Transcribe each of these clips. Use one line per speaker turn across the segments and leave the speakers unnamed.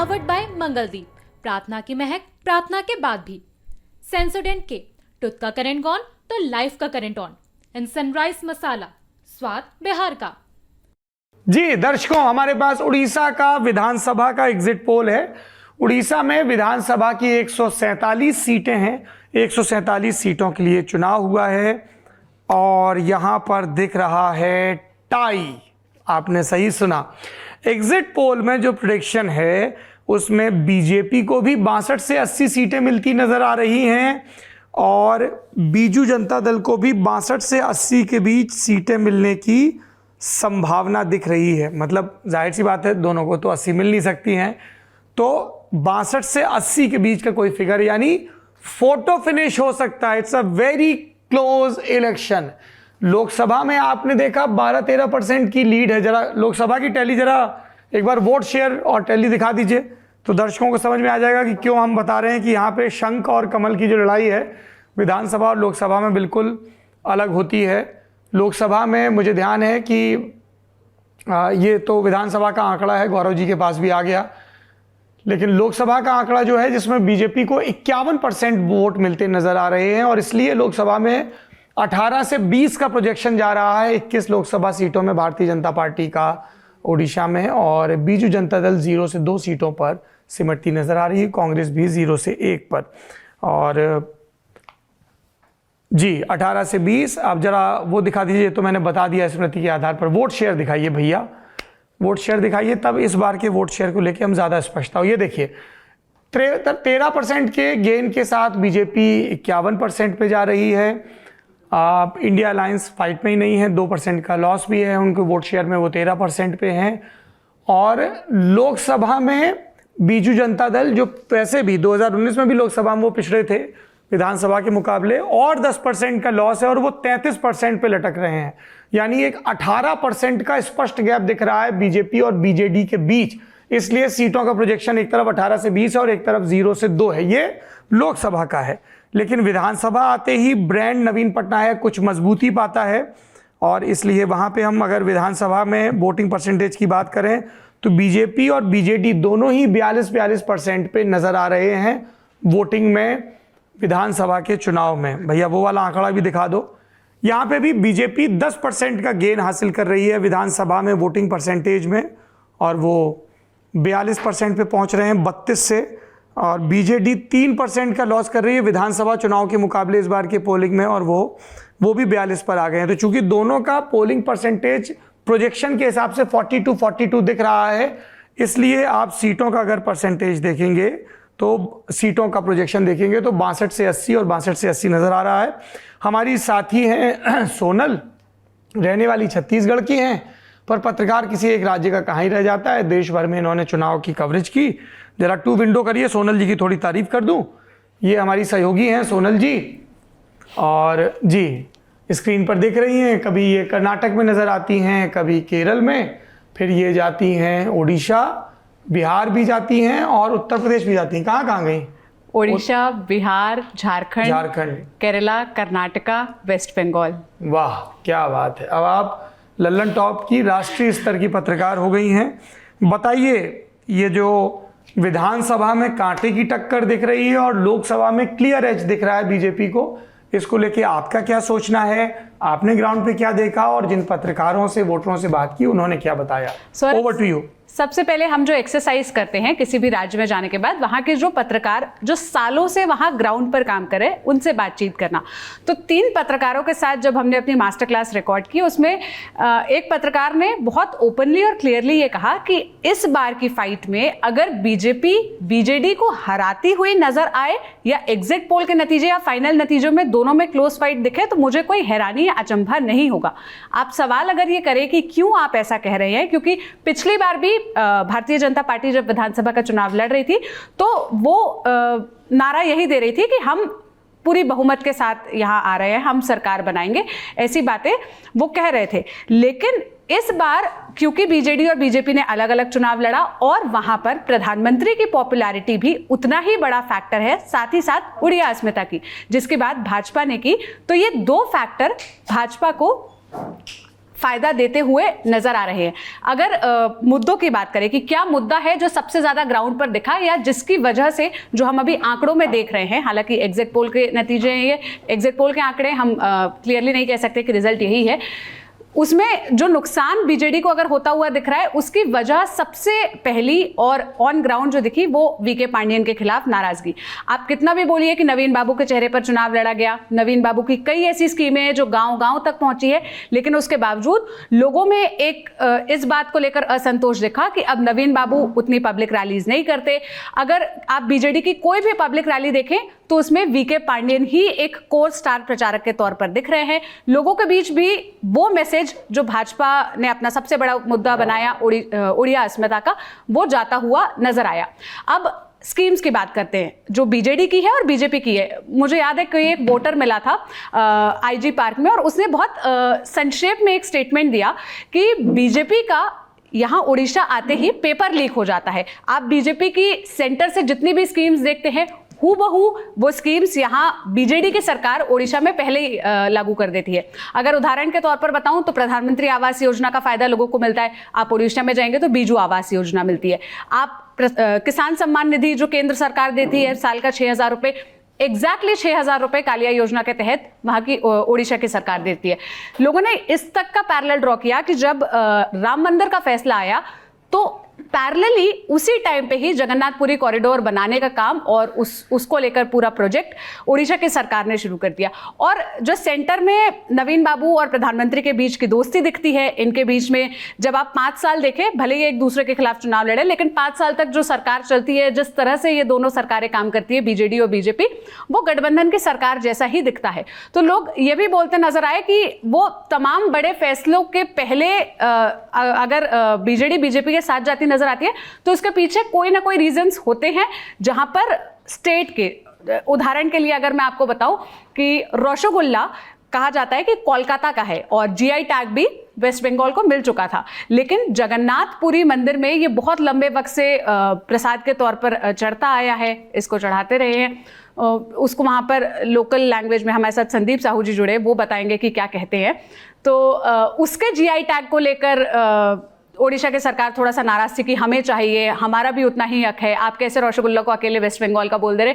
Powered by Mangaldeep, प्रार्थना की महक प्रार्थना के बाद भी। सेंसोडेंट के टूथ का करंट गॉन तो लाइफ का करंट ऑन। इन सनराइज मसाला, स्वाद बिहार का।
जी दर्शकों, हमारे पास उड़ीसा का विधानसभा का एग्जिट पोल है। उड़ीसा में विधानसभा की 147 सीटें हैं। 147 सीटों के लिए चुनाव हुआ है और यहां पर दिख रहा है टाई। आपने सही सुना। एग्जिट पोल में जो प्रेडिक्शन है उसमें बीजेपी को भी 62 से 80 सीटें मिलती नजर आ रही हैं और बीजू जनता दल को भी 62 से 80 के बीच सीटें मिलने की संभावना दिख रही है। मतलब जाहिर सी बात है, दोनों को तो 80 मिल नहीं सकती हैं, तो 62 से 80 के बीच का कोई फिगर, यानी फोटो फिनिश हो सकता है। It's a very close election. Lok Sabha में आपने देखा 12-13% की लीड है। जरा लोकसभा की टैली जरा एक बार वोट शेयर और टैली दिखा दीजिए तो दर्शकों को समझ में आ जाएगा कि क्यों हम बता रहे हैं कि यहाँ पे शंख और कमल की जो लड़ाई है विधानसभा और लोकसभा में बिल्कुल अलग होती है। लोकसभा में मुझे ध्यान है कि ये तो विधानसभा का आंकड़ा है, गौरव जी के पास भी आ गया, लेकिन लोकसभा का आंकड़ा जो है जिसमें बीजेपी को 51% वोट मिलते नजर आ रहे हैं और इसलिए लोकसभा में 18 से 20 का प्रोजेक्शन जा रहा है। 21 लोकसभा सीटों में भारतीय जनता पार्टी का ओडिशा में और बीजू जनता दल 0 से 2 सीटों पर सिमटती नजर आ रही है। कांग्रेस भी 0 से 1 पर। और जी 18 से 20। आप जरा वो दिखा दीजिए, तो मैंने बता दिया स्मृति के आधार पर। वोट शेयर दिखाइए भैया, वोट शेयर दिखाइए, तब इस बार के वोट शेयर को लेकर हम ज़्यादा स्पष्ट हो। ये देखिए 13% के गेन के साथ बीजेपी 51% पे जा रही है। इंडिया अलायंस फाइट में ही नहीं है, 2% का लॉस भी है उनके वोट शेयर में, वो 13% पे हैं। और लोकसभा में बीजू जनता दल, जो वैसे भी 2019 में भी लोकसभा में वो पिछड़े थे विधानसभा के मुकाबले, और 10% का लॉस है और वो 33% पे लटक रहे हैं। यानी एक 18% का स्पष्ट गैप दिख रहा है बीजेपी और बीजेडी के बीच। इसलिए सीटों का प्रोजेक्शन एक तरफ 18 से 20 और एक तरफ 0 से 2 है। ये लोकसभा का है। लेकिन विधानसभा आते ही ब्रांड नवीन पटनायक कुछ मजबूती पाता है और इसलिए वहां पे हम अगर विधानसभा में वोटिंग परसेंटेज की बात करें तो बीजेपी और बीजेडी दोनों ही 42% पे नजर आ रहे हैं वोटिंग में विधानसभा के चुनाव में। भैया वो वाला आंकड़ा भी दिखा दो। यहाँ पे भी बीजेपी 10% का गेन हासिल कर रही है विधानसभा में वोटिंग परसेंटेज में और वो 42% पे पहुंच रहे हैं 32 से। और बीजेडी 3% का लॉस कर रही है विधानसभा चुनाव के मुकाबले इस बार के पोलिंग में और वो भी 42 पर आ गए हैं। तो चूंकि दोनों का पोलिंग परसेंटेज प्रोजेक्शन के हिसाब से 42 दिख रहा है, इसलिए आप सीटों का अगर परसेंटेज देखेंगे तो सीटों का प्रोजेक्शन देखेंगे तो 62 से 80 और 62 से 80 नजर आ रहा है। हमारी साथी हैं सोनल, रहने वाली छत्तीसगढ़ की हैं, पर पत्रकार किसी एक राज्य का कहाँ ही रह जाता है। देश भर में इन्होंने चुनाव की कवरेज की। जरा 2 विंडो करिए, सोनल जी की थोड़ी तारीफ कर दूं। ये हमारी सहयोगी हैं सोनल जी, और जी स्क्रीन पर देख रही हैं, कभी ये कर्नाटक में नज़र आती हैं, कभी केरल में, फिर ये जाती हैं उड़ीसा, बिहार भी जाती हैं और उत्तर प्रदेश भी जाती हैं। कहाँ कहाँ गई?
ओडिशा, बिहार, झारखंड, केरला, कर्नाटका, वेस्ट बंगाल।
वाह क्या बात है। अब आप लल्लन टॉप की राष्ट्रीय स्तर की पत्रकार हो गई हैं। बताइए, ये जो विधानसभा में कांटे की टक्कर दिख रही है और लोकसभा में क्लियर एज दिख रहा है बीजेपी को, इसको लेके आपका क्या सोचना है? आपने ग्राउंड पे क्या देखा और जिन पत्रकारों से, वोटरों से बात की, उन्होंने क्या बताया? Over to you.
सबसे पहले हम जो एक्सरसाइज करते हैं किसी भी राज्य में जाने के बाद, वहां के जो पत्रकार जो सालों से वहां ग्राउंड पर काम कर रहे हैं उनसे बातचीत करना। तो 3 पत्रकारों के साथ जब हमने अपनी मास्टर क्लास रिकॉर्ड की, उसमें एक पत्रकार ने बहुत ओपनली और क्लियरली ये कहा कि इस बार की फाइट में अगर बीजेपी बीजेडी को हराती हुई नजर आए या एग्जिट पोल के नतीजे या फाइनल नतीजों में दोनों में क्लोज फाइट दिखे तो मुझे कोई हैरानी या अचंभा नहीं होगा। आप सवाल अगर ये करें कि क्यों आप ऐसा कह रहे हैं, क्योंकि पिछली बार भी भारतीय जनता पार्टी जब विधानसभा का चुनाव लड़ रही थी तो वो नारा यही दे रही थी कि हम पूरी बहुमत के साथ यहाँ आ रहे हैं, हम सरकार बनाएंगे, ऐसी बातें वो कह रहे थे। लेकिन इस बार क्योंकि बीजेडी और बीजेपी ने अलग अलग चुनाव लड़ा और वहां पर प्रधानमंत्री की पॉपुलैरिटी भी उतना ही बड़ा फैक्टर है, साथ ही साथ उड़िया अस्मिता की, जिसकी बात भाजपा ने की, तो ये 2 फैक्टर भाजपा को फायदा देते हुए नजर आ रहे हैं। अगर मुद्दों की बात करें कि क्या मुद्दा है जो सबसे ज्यादा ग्राउंड पर दिखा या जिसकी वजह से जो हम अभी आंकड़ों में देख रहे हैं, हालांकि एग्जिट पोल के नतीजे हैं, ये एग्जिट पोल के आंकड़े, हम क्लियरली नहीं कह सकते कि रिजल्ट यही है, उसमें जो नुकसान बीजेडी को अगर होता हुआ दिख रहा है उसकी वजह सबसे पहली और ऑन ग्राउंड जो दिखी वो वीके पांडियन के खिलाफ नाराजगी। आप कितना भी बोलिए कि नवीन बाबू के चेहरे पर चुनाव लड़ा गया, नवीन बाबू की कई ऐसी स्कीमें हैं जो गांव-गांव तक पहुंची है, लेकिन उसके बावजूद लोगों में एक इस बात को लेकर असंतोष दिखा कि अब नवीन बाबू उतनी पब्लिक रैलीज नहीं करते। अगर आप बीजेडी की कोई भी पब्लिक रैली देखें तो उसमें वीके पांडियन ही एक कोर स्टार प्रचारक के तौर पर दिख रहे हैं। लोगों के बीच भी वो मैसेज जो भाजपा ने अपना सबसे बड़ा मुद्दा बनाया उड़िया अस्मिता का, वो जाता हुआ नजर आया। अब स्कीम्स की बात करते हैं जो बीजेडी की है और बीजेपी की है। मुझे याद है कि एक वोटर मिला था आईजी पार्क में और उसने बहुत संक्षेप में एक स्टेटमेंट दिया कि बीजेपी का यहाँ उड़ीसा आते ही पेपर लीक हो जाता है। आप बीजेपी की सेंटर से जितनी भी स्कीम्स देखते हैं हूबहू वो स्कीम्स यहाँ बीजेडी की सरकार ओडिशा में पहले ही लागू कर देती है। अगर उदाहरण के तौर पर बताऊं तो प्रधानमंत्री आवास योजना का फायदा लोगों को मिलता है, आप ओडिशा में जाएंगे तो बीजू आवास योजना मिलती है। आप किसान सम्मान निधि जो केंद्र सरकार देती है साल का 6,000 रुपए, एग्जैक्टली 6,000 रुपए कालिया योजना के तहत वहां की ओडिशा की सरकार देती है। लोगों ने इस तक का पैरेलल ड्रॉ किया कि जब राम मंदिर का फैसला आया तो पैरेलली उसी टाइम पे ही जगन्नाथपुरी कॉरिडोर बनाने का काम और उसको लेकर पूरा प्रोजेक्ट ओडिशा की सरकार ने शुरू कर दिया। और जो सेंटर में नवीन बाबू और प्रधानमंत्री के बीच की दोस्ती दिखती है, इनके बीच में जब आप 5 साल देखें, भले ही एक दूसरे के खिलाफ चुनाव लड़े, लेकिन 5 साल तक जो सरकार चलती है, जिस तरह से ये दोनों सरकारें काम करती है बीजेडी और बीजेपी, वो गठबंधन की सरकार जैसा ही दिखता है। तो लोग ये भी बोलते नजर आए कि वो तमाम बड़े फैसलों के पहले अगर बीजेडी बीजेपी के साथ जाती नजर आती है तो उसके पीछे कोई ना कोई रीजंस होते हैं। जहां पर स्टेट के उदाहरण के लिए अगर मैं आपको बताऊं कि रसगुल्ला कहा जाता है कि कोलकाता का है और जीआई टैग भी वेस्ट बंगाल को मिल चुका था, लेकिन जगन्नाथपुरी मंदिर में ये बहुत लंबे वक्त से प्रसाद के तौर पर चढ़ता आया है, इसको चढ़ाते रहे हैं। उसको वहाँ पर लोकल लैंग्वेज में हमारे साथ संदीप साहू जी जुड़े, वो बताएंगे कि क्या कहते हैं। तो उसके जीआई टैग को लेकर ओडिशा की सरकार थोड़ा सा नाराज थी कि हमें चाहिए, हमारा भी उतना ही हक है, आप कैसे रसगुल्ला को अकेले वेस्ट बंगाल का बोल दे रहे।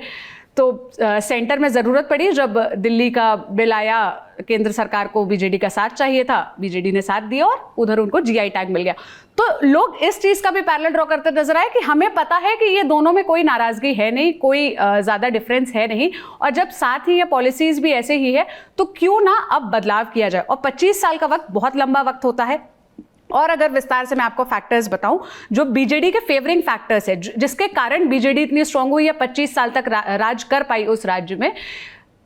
तो सेंटर में ज़रूरत पड़ी जब दिल्ली का बिल आया, केंद्र सरकार को बीजेडी का साथ चाहिए था, बीजेडी ने साथ दिया और उधर उनको जीआई टैग मिल गया। तो लोग इस चीज़ का भी पैरेलल ड्रॉ करते नजर आए कि हमें पता है कि ये दोनों में कोई नाराज़गी है नहीं, कोई ज़्यादा डिफरेंस है नहीं, और जब साथ ही ये पॉलिसीज़ भी ऐसे ही है तो क्यों ना अब बदलाव किया जाए। और 25 साल का वक्त बहुत लंबा वक्त होता है। और अगर विस्तार से मैं आपको फैक्टर्स बताऊं जो बीजेडी के फेवरिंग फैक्टर्स है, जिसके कारण बीजेडी इतनी स्ट्रांग हुई या 25 साल तक राज कर पाई उस राज्य में,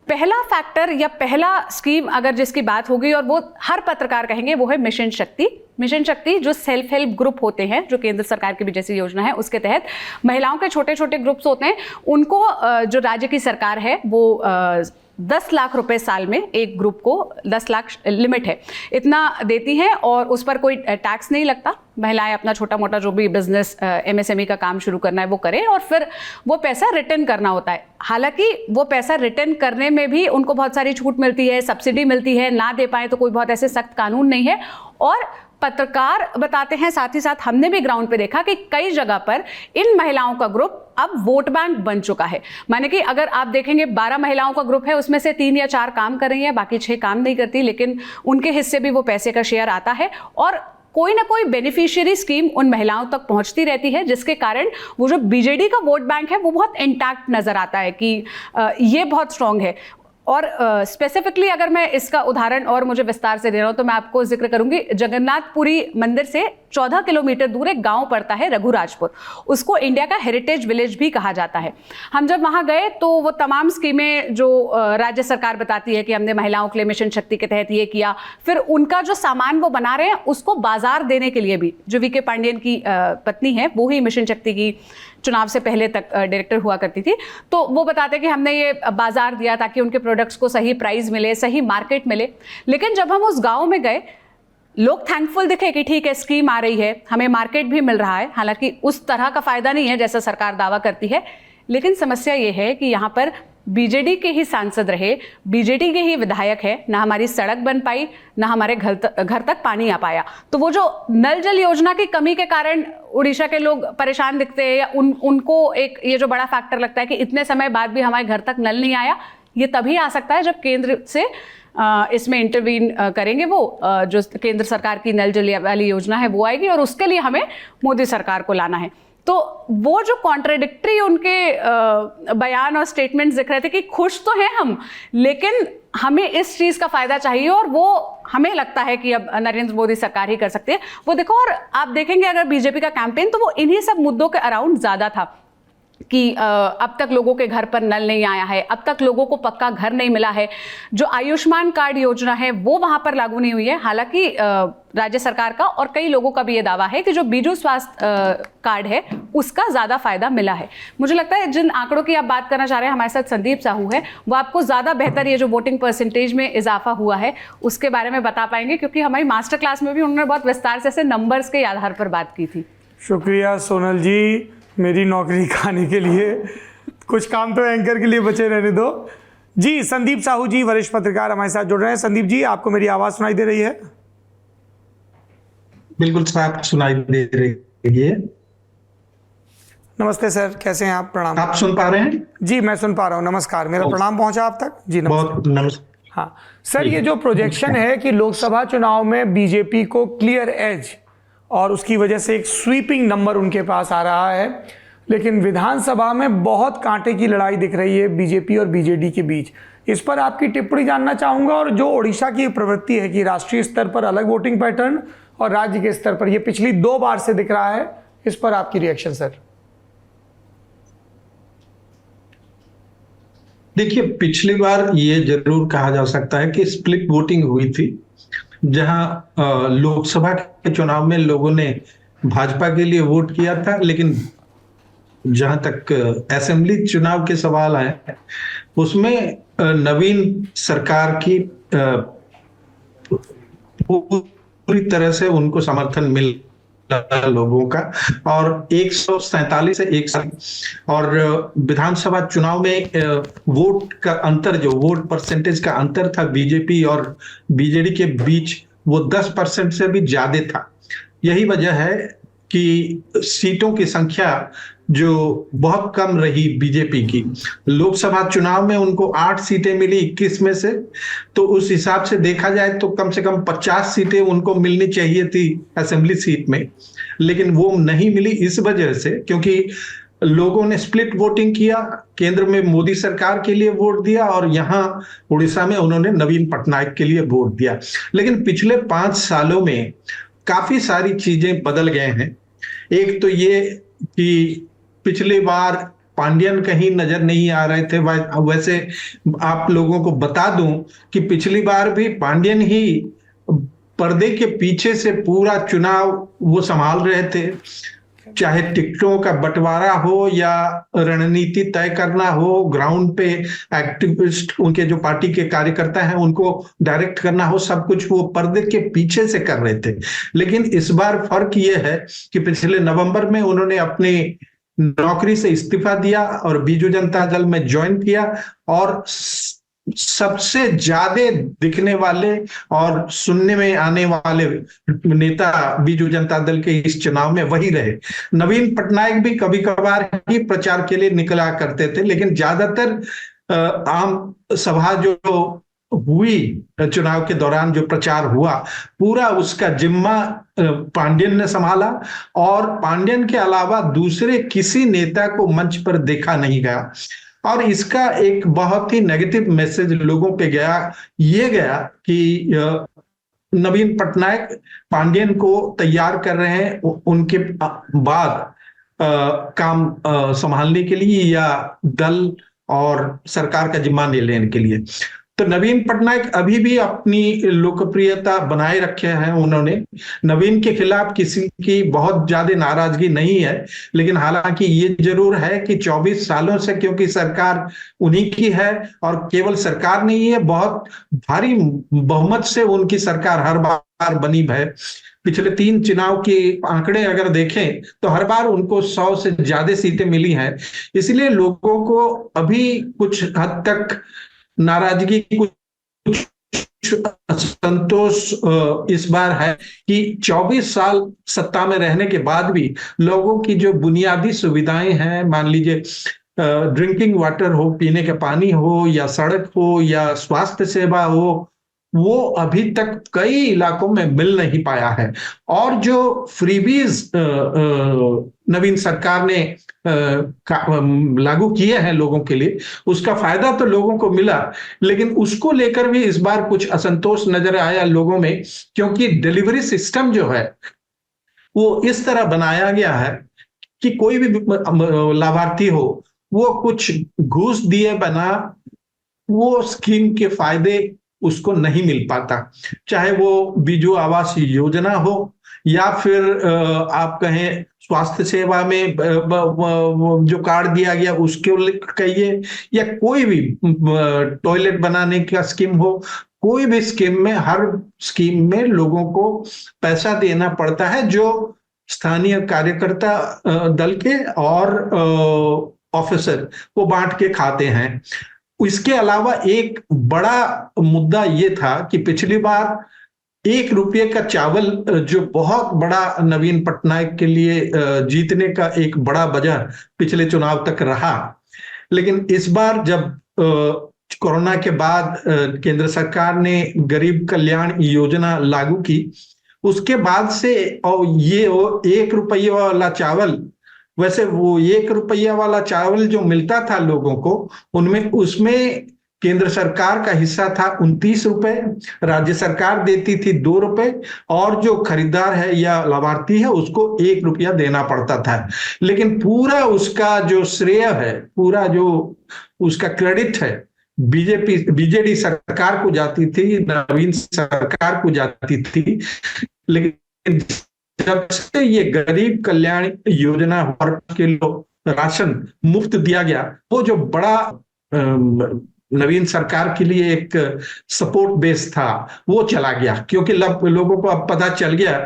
पहला फैक्टर या पहला स्कीम अगर जिसकी बात होगी और वो हर पत्रकार कहेंगे, वो है मिशन शक्ति। मिशन शक्ति जो सेल्फ हेल्प ग्रुप होते हैं, जो केंद्र सरकार की भी जैसी योजना है, उसके तहत महिलाओं के छोटे छोटे ग्रुप्स होते हैं, उनको जो राज्य की सरकार है वो 10 लाख रुपए साल में एक ग्रुप को 10 लाख लिमिट है, इतना देती है और उस पर कोई टैक्स नहीं लगता। महिलाएं अपना छोटा मोटा जो भी बिजनेस एमएसएमई का काम शुरू करना है वो करें और फिर वो पैसा रिटर्न करना होता है। हालांकि वो पैसा रिटर्न करने में भी उनको बहुत सारी छूट मिलती है, सब्सिडी मिलती है, ना दे पाए तो कोई बहुत ऐसे सख्त कानून नहीं है। और पत्रकार बताते हैं, साथ ही साथ हमने भी ग्राउंड पे देखा कि कई जगह पर इन महिलाओं का ग्रुप अब वोट बैंक बन चुका है। माने कि अगर आप देखेंगे 12 महिलाओं का ग्रुप है, उसमें से 3 या 4 काम कर रही हैं, बाकी 6 काम नहीं करती, लेकिन उनके हिस्से भी वो पैसे का शेयर आता है और कोई ना कोई बेनिफिशियरी स्कीम उन महिलाओं तक पहुंचती रहती है, जिसके कारण वो जो बीजेडी का वोट बैंक है वो बहुत इंटैक्ट नजर आता है कि ये बहुत स्ट्रांग है। और स्पेसिफिकली अगर मैं इसका उदाहरण और मुझे विस्तार से दे रहा हूं तो मैं आपको जिक्र करूंगी, जगन्नाथपुरी मंदिर से 14 किलोमीटर दूर एक गांव पड़ता है रघुराजपुर, उसको इंडिया का हेरिटेज विलेज भी कहा जाता है। हम जब वहां गए तो वो तमाम स्कीमें जो राज्य सरकार बताती है कि हमने महिलाओं के लिए मिशन शक्ति के तहत ये किया, फिर उनका जो सामान वो बना रहे हैं उसको बाजार देने के लिए भी, जो वीके पांडियन की पत्नी है वो ही मिशन शक्ति की चुनाव से पहले तक डायरेक्टर हुआ करती थी, तो वो बताते कि हमने ये बाजार दिया ताकि उनके प्रोडक्ट्स को सही प्राइस मिले, सही मार्केट मिले। लेकिन जब हम उस गांव में गए, लोग थैंकफुल दिखे कि ठीक है स्कीम आ रही है, हमें मार्केट भी मिल रहा है, हालांकि उस तरह का फायदा नहीं है जैसा सरकार दावा करती है। लेकिन समस्या ये है कि यहाँ पर बीजेडी के ही सांसद रहे, बीजेडी के ही विधायक है, ना हमारी सड़क बन पाई, ना हमारे घर तक पानी आ पाया। तो वो जो नल जल योजना की कमी के कारण उड़ीसा के लोग परेशान दिखते हैं, या उनको एक ये जो बड़ा फैक्टर लगता है कि इतने समय बाद भी हमारे घर तक नल नहीं आया, ये तभी आ सकता है जब केंद्र से इसमें इंटरवीन करेंगे। वो जो केंद्र सरकार की नल जल वाली योजना है वो आएगी और उसके लिए हमें मोदी सरकार को लाना है। तो वो जो कॉन्ट्राडिक्टरी उनके बयान और स्टेटमेंट्स दिख रहे थे कि खुश तो हैं हम, लेकिन हमें इस चीज़ का फायदा चाहिए और वो हमें लगता है कि अब नरेंद्र मोदी सरकार ही कर सकती है वो। देखो, और आप देखेंगे अगर बीजेपी का कैंपेन तो वो इन्हीं सब मुद्दों के अराउंड ज़्यादा था कि अब तक लोगों के घर पर नल नहीं आया है, अब तक लोगों को पक्का घर नहीं मिला है, जो आयुष्मान कार्ड योजना है वो वहां पर लागू नहीं हुई है। हालांकि राज्य सरकार का और कई लोगों का भी ये दावा है कि जो बीजू स्वास्थ्य कार्ड है उसका ज़्यादा फायदा मिला है। मुझे लगता है जिन आंकड़ों की आप बात करना चाह रहे हैं, हमारे साथ संदीप साहू है, वो आपको ज़्यादा बेहतर ये जो वोटिंग परसेंटेज में इजाफा हुआ है उसके बारे में बता पाएंगे, क्योंकि हमारी मास्टर क्लास में भी उन्होंने बहुत विस्तार से ऐसे नंबर्स के आधार पर बात की थी।
शुक्रिया सोनल जी, मेरी नौकरी खाने के लिए। कुछ काम तो एंकर के लिए बचे रहने दो जी। संदीप साहू जी वरिष्ठ पत्रकार हमारे साथ जुड़ रहे हैं। संदीप जी, आपको मेरी आवाज़ सुनाई दे रही है?
बिल्कुल साफ सुनाई दे रही है।
नमस्ते सर, कैसे हैं आप? प्रणाम।
आप सुन पा रहे हैं?
जी मैं सुन पा रहा हूँ। नमस्कार, मेरा प्रणाम पहुंचा आप तक? जी
बहुत नमस्कार।
हाँ सर, ये जो प्रोजेक्शन है कि लोकसभा चुनाव में बीजेपी को क्लियर एज और उसकी वजह से एक स्वीपिंग नंबर उनके पास आ रहा है, लेकिन विधानसभा में बहुत कांटे की लड़ाई दिख रही है बीजेपी और बीजेडी के बीच। इस पर आपकी टिप्पणी जानना चाहूँगा। और जो ओडिशा की प्रवृत्ति है कि राष्ट्रीय स्तर पर अलग वोटिंग पैटर्न और राज्य के स्तर पर, ये पिछली 2 बार से दिख रहा है, इस पर आपकी रिएक्शन सर?
देखिए, पिछली बार ये जरूर कहा जा सकता है कि स्प्लिट वोटिंग हुई थी, जहां लोकसभा के चुनाव में लोगों ने भाजपा के लिए वोट किया था, लेकिन जहां तक असेंबली चुनाव के सवाल है उसमें नवीन सरकार की पूरी तरह से उनको समर्थन मिल लोगों का, और 147 से 1 और विधानसभा चुनाव में वोट का अंतर, जो वोट परसेंटेज का अंतर था बीजेपी और बीजेडी के बीच, वो 10% से भी ज्यादा था। यही वजह है कि सीटों की संख्या जो बहुत कम रही बीजेपी की। लोकसभा चुनाव में उनको 8 सीटें मिली 21 में से, तो उस हिसाब से देखा जाए तो कम से कम 50 सीटें उनको मिलनी चाहिए थी असेंबली सीट में, लेकिन वो नहीं मिली इस वजह से क्योंकि लोगों ने स्प्लिट वोटिंग किया, केंद्र में मोदी सरकार के लिए वोट दिया और यहाँ उड़ीसा में उन्होंने नवीन पटनायक के लिए वोट दिया। लेकिन पिछले 5 सालों में काफी सारी चीजें बदल गए हैं। एक तो ये कि पिछली बार पांडियन कहीं नजर नहीं आ रहे थे। वैसे आप लोगों को बता दूं कि पिछली बार भी पांडियन ही पर्दे के पीछे से पूरा चुनाव वो संभाल रहे थे, चाहे टिकटों का बंटवारा हो या रणनीति तय करना हो, ग्राउंड पे एक्टिविस्ट उनके जो पार्टी के कार्यकर्ता हैं उनको डायरेक्ट करना हो, सब कुछ वो पर्दे के पीछे से कर रहे थे। लेकिन इस बार फर्क ये है कि पिछले नवंबर में उन्होंने अपनी नौकरी से इस्तीफा दिया और बीजू जनता दल में ज्वाइन किया, और सबसे ज्यादा दिखने वाले और सुनने में आने वाले नेता बीजू जनता दल के इस चुनाव में वही रहे। नवीन पटनायक भी कभी कभार ही प्रचार के लिए निकला करते थे, लेकिन ज्यादातर आम सभा जो हुई चुनाव के दौरान, जो प्रचार हुआ, पूरा उसका जिम्मा पांडियन ने संभाला, और पांडियन के अलावा दूसरे किसी नेता को मंच पर देखा नहीं गया। और इसका एक बहुत ही नेगेटिव मैसेज लोगों पे गया कि नवीन पटनायक पांडियन को तैयार कर रहे हैं उनके बाद काम संभालने के लिए या दल और सरकार का जिम्मा लेने के लिए। तो नवीन पटनायक अभी भी अपनी लोकप्रियता बनाए रखे हैं उन्होंने। नवीन के खिलाफ किसी की बहुत ज्यादा नाराजगी नहीं है, लेकिन हालांकि ये जरूर है कि 24 सालों से, क्योंकि सरकार उन्हीं की है और केवल सरकार नहीं है, बहुत भारी बहुमत से उनकी सरकार हर बार बनी है, पिछले 3 चुनाव के आंकड़े अगर देखें तो हर बार उनको 100 से ज्यादा सीटें मिली हैं। इसलिए लोगों को अभी कुछ हद तक नाराजगी, कुछ संतोष इस बार है कि 24 साल सत्ता में रहने के बाद भी लोगों की जो बुनियादी सुविधाएं हैं, मान लीजिए ड्रिंकिंग वाटर हो, पीने का पानी हो, या सड़क हो, या स्वास्थ्य सेवा हो, वो अभी तक कई इलाकों में मिल नहीं पाया है। और जो फ्रीबीज नवीन सरकार ने लागू किए हैं लोगों के लिए, उसका फायदा तो लोगों को मिला, लेकिन उसको लेकर भी इस बार कुछ असंतोष नजर आया लोगों में, क्योंकि डिलीवरी सिस्टम जो है वो इस तरह बनाया गया है कि कोई भी लाभार्थी हो वो कुछ घूस दिए बिना वो स्कीम के फायदे उसको नहीं मिल पाता, चाहे वो बीजू आवास योजना हो, या फिर आप कहें स्वास्थ्य सेवा में जो कार्ड दिया गया उसके कहिए, या कोई भी टॉयलेट बनाने का स्कीम हो, कोई भी स्कीम में, हर स्कीम में लोगों को पैसा देना पड़ता है, जो स्थानीय कार्यकर्ता दल के और ऑफिसर वो बांट के खाते हैं। इसके अलावा एक बड़ा मुद्दा ये था कि पिछली बार 1 रुपये का चावल, जो बहुत बड़ा नवीन पटनायक के लिए जीतने का एक बड़ा वजह पिछले चुनाव तक रहा, लेकिन इस बार जब कोरोना के बाद केंद्र सरकार ने गरीब कल्याण योजना लागू की, उसके बाद से और ये 1 रुपये वाला चावल, वैसे वो 1 रुपया वाला चावल जो मिलता था लोगों को, उसमें केंद्र सरकार का हिस्सा था 29 रुपए, राज्य सरकार देती थी 2 रुपए, और जो खरीदार है या लाभार्थी है उसको 1 रुपया देना पड़ता था। लेकिन पूरा उसका जो श्रेय है, पूरा जो उसका क्रेडिट है, बीजेडी सरकार को जाती थी, नवीन सरकार को जाती थी। लेकिन जब से ये गरीब कल्याण योजना के लोग राशन मुफ्त दिया गया, वो जो बड़ा नवीन सरकार के लिए एक सपोर्ट बेस था वो चला गया, क्योंकि लोगों को अब पता चल गया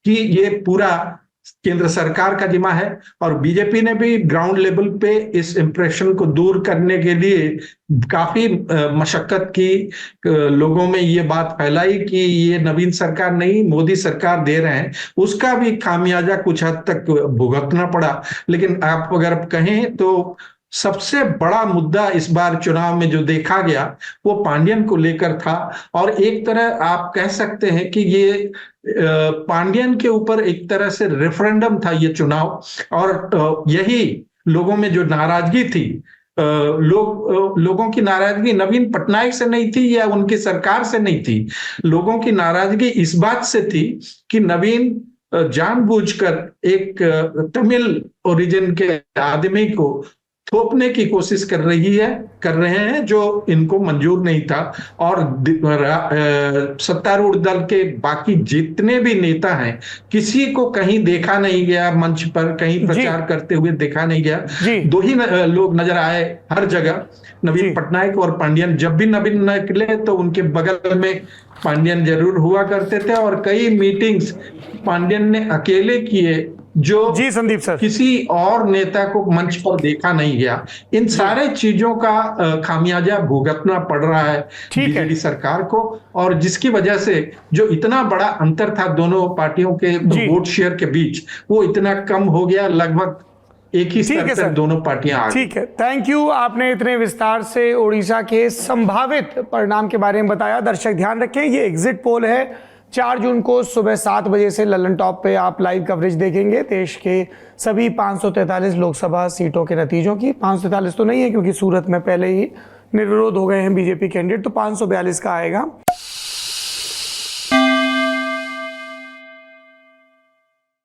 कि ये पूरा केंद्र सरकार का जिम्मा है। और बीजेपी ने भी ग्राउंड लेवल पे इस इंप्रेशन को दूर करने के लिए काफी मशक्कत की, लोगों में ये बात फैलाई कि ये नवीन सरकार नहीं, मोदी सरकार दे रहे हैं। उसका भी खामियाजा कुछ हद तक भुगतना पड़ा। लेकिन आप अगर कहें तो सबसे बड़ा मुद्दा इस बार चुनाव में जो देखा गया वो पांडियन को लेकर था, और एक तरह आप कह सकते हैं कि ये पांडियन के ऊपर एक तरह से रेफरेंडम था ये चुनाव। और यही लोगों में जो नाराजगी थी, लोगों की नाराजगी नवीन पटनायक से नहीं थी या उनकी सरकार से नहीं थी, लोगों की नाराजगी इस बात से थी कि नवीन जानबूझकर एक तमिल ओरिजिन के आदमी को थोपने की कोशिश कर रहे हैं जो इनको मंजूर नहीं था। और सत्तारूढ़ दल के बाकी जितने भी नेता हैं, किसी को कहीं देखा नहीं गया, मंच पर कहीं प्रचार करते हुए देखा नहीं गया। 2 ही लोग नजर आए हर जगह, नवीन पटनायक और पांडियन। जब भी नवीन निकले तो उनके बगल में पांडियन जरूर हुआ करते थे, और कई मीटिंग्स पांडियन ने अकेले किए जो
जी संदीप सर,
किसी और नेता को मंच पर देखा नहीं गया। इन सारे चीजों का खामियाजा भुगतना पड़ रहा है बीजेडी सरकार को, और जिसकी वजह से जो इतना बड़ा अंतर था दोनों पार्टियों के वोट शेयर के बीच, वो इतना कम हो गया, लगभग एक ही स्तर पर दोनों पार्टियां आ गई।
ठीक है, थैंक यू। आपने इतने विस्तार से उड़ीसा के संभावित परिणाम के बारे में बताया। दर्शक ध्यान रखें, ये एग्जिट पोल है। 4 जून को सुबह 7 बजे से ललन टॉप पे आप लाइव कवरेज देखेंगे देश के सभी 543 लोकसभा सीटों के नतीजों की। 543 तो नहीं है, क्योंकि सूरत में पहले ही निर्विरोध हो गए हैं बीजेपी कैंडिडेट, तो 542 का आएगा।